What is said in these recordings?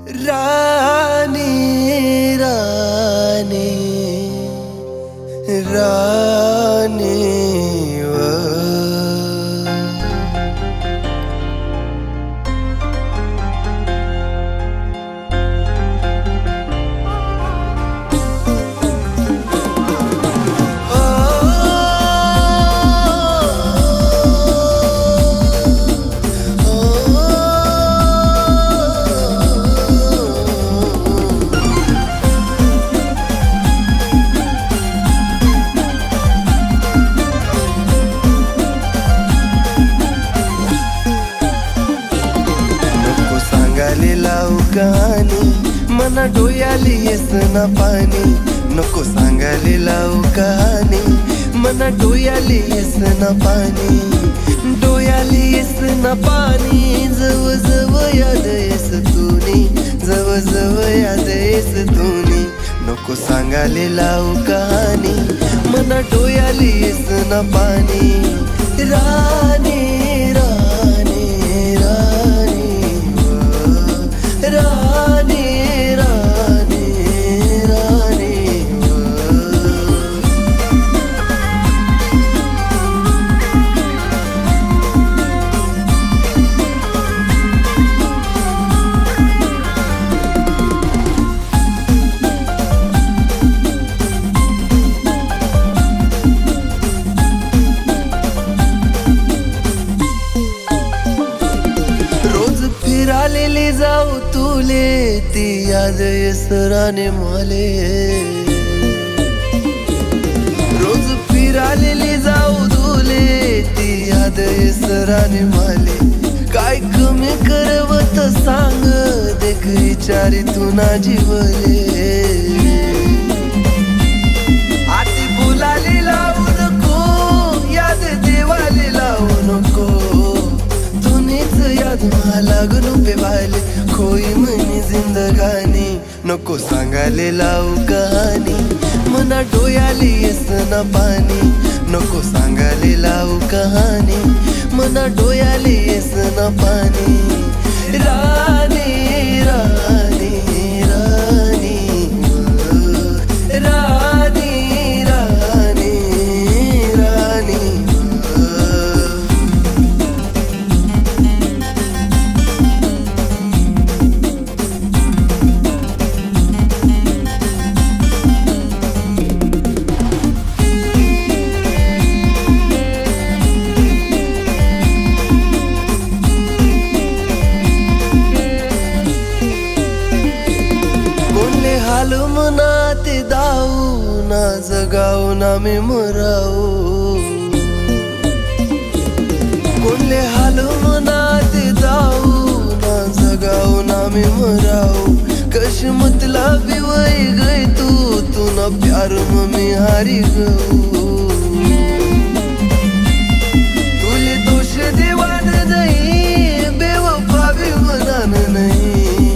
रानी रानी रानी लावू कहाणी मना डोयाली येस ना पाणी नको सांगायला लावू कहाणी मना डोयाली येस ना पाणी डोयाली येस ना पाणी जव जव याद येस तुनी जव जव याद येस तुनी नको सांगायला लावू कहाणी मना डोयाली येस ना पाणी रानी रानी रानी रानी रानी रोज फिरालेली जाऊ तुले ती याद येसराने माले रोज फिरालेली जाऊ तुले ती याद येसराने माले काय कमी करवत सांग देख विचारी तू ना जीवले आती बोलाली लावू नको याद देवाले लावू नको याद मला गुरुपे वाले खोई मनी जिंदगानी नको सांगायला लावू कहाणी मना डोयाली येस ना पाणी नको सांगायला लावू कहाणी मना डोयाली येस ना पाणी रानी रानी रानी रानी रानी रानी हालू मना ते दाऊ ना जगाऊ ना मी मराऊ कोणले हालू मना ते दाऊ ना जगाऊ ना मी मराऊ कश मतलब वही गई तू ना प्यार में मी हारी गऊ तुले दोष देवान नहीं बेवफा भी मनान नहीं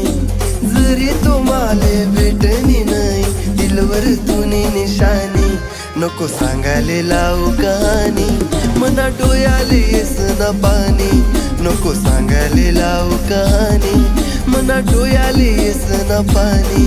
जरी तो माले भेटनी नाही दिलवर तुनी निशानी नको सांगायला लावू कहाणी मना डोयाले येस ना पाणी नको सांगायला लावू कहाणी मना डोयाले येस ना पाणी